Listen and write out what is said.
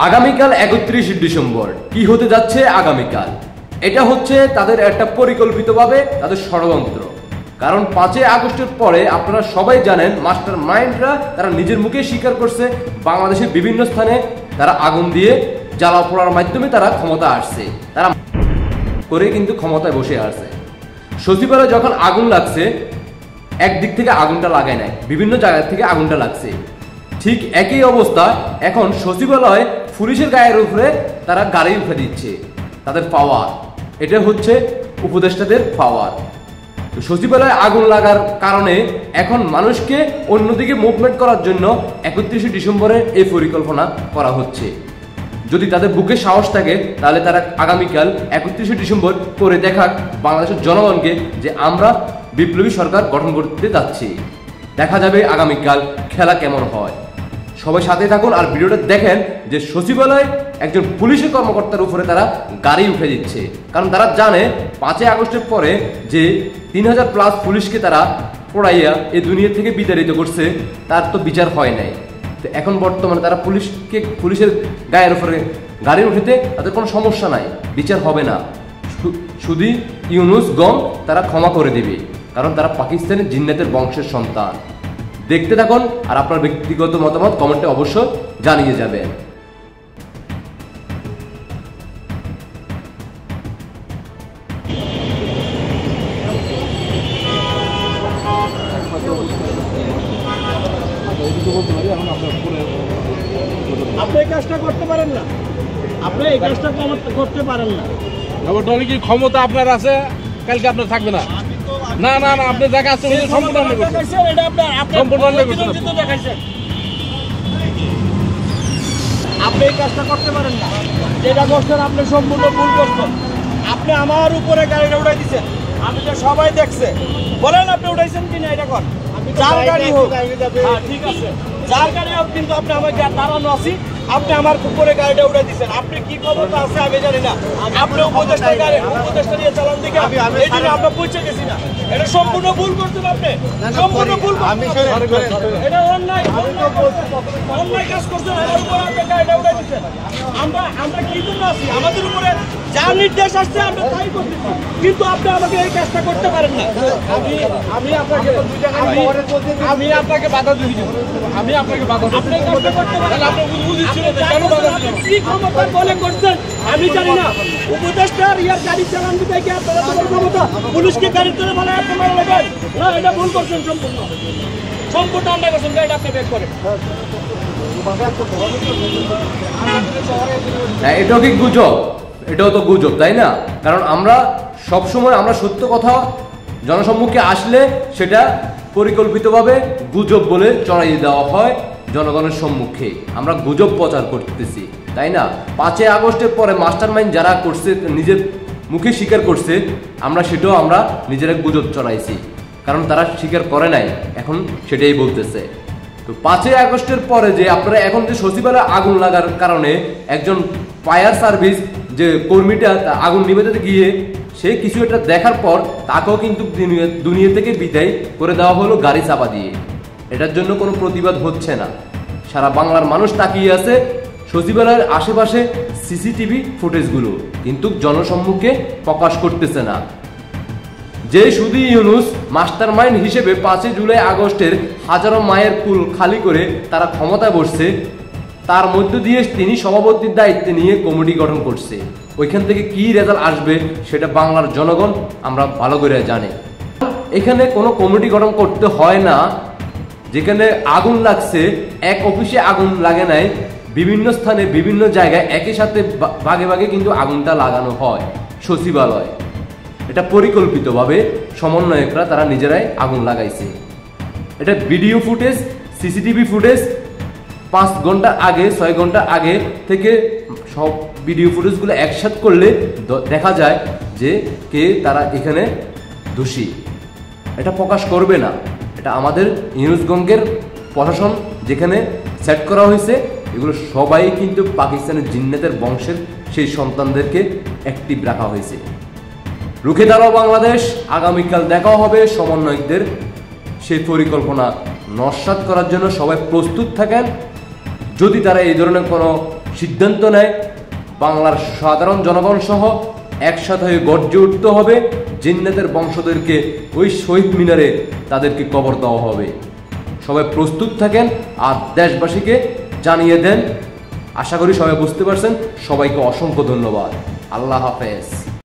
আগামীকাল ৩১ ডিসেম্বর কি হতে যাচ্ছে আগামীকাল, এটা হচ্ছে তাদের একটা পরিকল্পিতভাবে তাদের ষড়যন্ত্র। কারণ ৫ই আগস্টের পরে আপনারা সবাই জানেন মাস্টার মাইন্ডরা তারা নিজের মুখে স্বীকার করছে বাংলাদেশের বিভিন্ন স্থানে তারা আগুন দিয়ে জ্বালা পোড়ার মাধ্যমে তারা ক্ষমতা আসছে, তারা করে কিন্তু ক্ষমতায় বসে আসছে। সচিবালয়ে যখন আগুন লাগছে একদিক থেকে আগুনটা লাগায় নাই, বিভিন্ন জায়গা থেকে আগুনটা লাগছে। ঠিক একই অবস্থা এখন সচিবালয় পুলিশের গায়ের উপরে তারা গাড়ি উঠে দিচ্ছে, তাদের পাওয়ার। এটা হচ্ছে উপদেষ্টাদের পাওয়ার। তো সচিবালয়ে আগুন লাগার কারণে এখন মানুষকে অন্যদিকে মুভমেন্ট করার জন্য ৩১ ডিসেম্বরের এই পরিকল্পনা করা হচ্ছে। যদি তাদের বুকে সাহস থাকে তাহলে তারা আগামীকাল ৩১ ডিসেম্বর করে দেখাক বাংলাদেশের জনগণকে যে আমরা বিপ্লবী সরকার গঠন করতে যাচ্ছি। দেখা যাবে আগামীকাল খেলা কেমন হয়। সবাই সাথে থাকুন আর ভিডিওটা দেখেন যে সচিবালয় একজন পুলিশের কর্মকর্তার উপরে তারা গাড়ি উঠে দিচ্ছে। কারণ তারা জানে ৫ই আগস্টের পরে যে ৩,০০০+ পুলিশকে তারা পড়াইয়া এই দুনিয়া থেকে বিতাড়িত করছে, তার তো বিচার হয় নাই। তো এখন বর্তমানে তারা পুলিশের গায়ের উপরে গাড়ি উঠেতে তাদের কোনো সমস্যা নাই, বিচার হবে না। শুধু ইউনুস গং তারা ক্ষমা করে দিবে, কারণ তারা পাকিস্তানের জিন্নাতের বংশের সন্তান। দেখতে থাকুন আর আপনার ব্যক্তিগত মতামত কমেন্টে অবশ্যই জানিয়ে যাবেন। আপনি এই কাজটা করতে পারেন না, আপনি এই কাজটা করতে পারেন না। কি ক্ষমতা আপনার আছে, কালকে আপনার থাকবে না। না না না, আপনি দেখা আছে সম্পূর্ণ আপনি এই কাজটা করতে পারেন না, যেটা করছেন আপনি সম্পূর্ণ ভুল করছেন। আপনি আমার উপরে গাড়িটা উঠাই দিচ্ছেন, আমি তো সবাই দেখছে। বলেন আপনি উঠাইছেন কিনা, এটা কর। যার গাড়ি হোক, ঠিক আছে, যার গাড়ি হোক, কিন্তু আপনি আমাকে দাঁড়ানো আছি, আপনি আমার উপরে গাড়িটা উঠে দিচ্ছেন। আপনি কি ক্ষমতা আছে আমি জানি না, আপনি উপদেষ্টা নিয়ে চালান দিকে এই জন্য আমরা পৌঁছে গেছি না। এটা সম্পূর্ণ ভুল করছেন আপনি, সম্পূর্ণ ভুল। এটা অন্যায় কাজ করছেন। আমার উপরে আপনি গাড়িটা উঠে দিচ্ছেন। আমরা কি জন্য আছি, আমাদের উপরে যা নির্দেশ আসছে আমরা তাই করতেছি, কিন্তু আপনি আমাকে এই কাজটা করতে পারেন না। আমি আপনাকে বাধা দিচ্ছি, আমি আপনাকে বাধা দিচ্ছি। আপনি কাজটা করতে পারেন না, কি ক্ষমতা বলে করছেন আমি জানি না। উপদেষ্টার ইয়ার গাড়ি চালান দিতে গিয়ে আপনারা তোমার ক্ষমতা পুলিশকে গাড়ি তুলে বলে আপনারা লাগেন না, এটা ভুল করছেন। সম্পূর্ণ আমরা করছেন, গাড়িটা আপনি বের করেন। এটাও কি গুজব? এটাও তো গুজব, তাই না? কারণ আমরা সবসময় আমরা সত্য কথা জনসম্মুখে আসলে সেটা পরিকল্পিতভাবে গুজব বলে চড়াইয়ে দেওয়া হয় জনগণের সম্মুখে। আমরা গুজব প্রচার করতেছি, তাই না? ৫ই আগস্টের পরে মাস্টার মাইন্ড যারা করছে নিজের মুখে স্বীকার করছে, আমরা সেটাও আমরা নিজেরা গুজব চড়াইছি, কারণ তারা স্বীকার করে নাই, এখন সেটাই বলতেছে। তো ৫ই আগস্টের পরে যে আপনারা এখন যে সচিবালয়ে আগুন লাগার কারণে একজন ফায়ার সার্ভিস যে কর্মীটা আগুন নিভাতে গিয়ে সে কিছু একটা দেখার পর তাকেও কিন্তু দুনিয়া থেকে বিদায় করে দেওয়া হলো গাড়ি চাপা দিয়ে। এটার জন্য কোনো প্রতিবাদ হচ্ছে না। সারা বাংলার মানুষ তাকিয়ে আছে সচিবালয়ের আশেপাশে সিসিটিভি ফুটেজগুলো, কিন্তু জনসম্মুখে প্রকাশ করতেছে না। যে শুধু ইউনুস মাস্টার মাইন্ড হিসেবে ৫ই জুলাই আগস্টের হাজারো মায়ের কুল খালি করে তারা ক্ষমতায় বসছে, তার মধ্য দিয়ে তিনি সভাপতির দায়িত্বে নিয়ে কমিটি গঠন করছে। ওইখান থেকে কি রেজাল্ট আসবে সেটা বাংলার জনগণ আমরা ভালো করে জানি। এখানে কোনো কমিটি গঠন করতে হয় না। যেখানে আগুন লাগছে এক অফিসে আগুন লাগে নাই, বিভিন্ন স্থানে বিভিন্ন জায়গায় একই সাথে ভাগে ভাগে কিন্তু আগুনটা লাগানো হয় সচিবালয়। এটা পরিকল্পিতভাবে সমন্বয়করা তারা নিজেরাই আগুন লাগাইছে। এটা ভিডিও ফুটেজ, সিসিটিভি ফুটেজ 5 ঘন্টা আগে 6 ঘন্টা আগে থেকে সব ভিডিও ফুটেজগুলো একসাথে করলে দেখা যায় যে কে তারা এখানে দোষী। এটা প্রকাশ করবে না, এটা আমাদের ইউনুসগঞ্জের প্রশাসন যেখানে সেট করা হয়েছে, এগুলো সবাই কিন্তু পাকিস্তানের জিন্নাতের বংশের সেই সন্তানদেরকে অ্যাক্টিভ রাখা হয়েছে। রুখে দাঁড়াও বাংলাদেশ। আগামীকাল দেখা হবে সমন্বয়কদের সেই পরিকল্পনা নস্যাৎ করার জন্য। সবাই প্রস্তুত থাকেন। যদি তারা এই ধরনের কোনো সিদ্ধান্ত নেয়, বাংলার সাধারণ জনগণ সহ একসাথে হয়ে গর্জে উঠতে হবে, জিন্নাতের বংশধরকে ওই শহীদ মিনারে তাদেরকে কবর দেওয়া হবে। সবাই প্রস্তুত থাকেন আর দেশবাসীকে জানিয়ে দেন। আশা করি সবাই বুঝতে পারছেন। সবাইকে অসংখ্য ধন্যবাদ। আল্লাহ হাফেজ।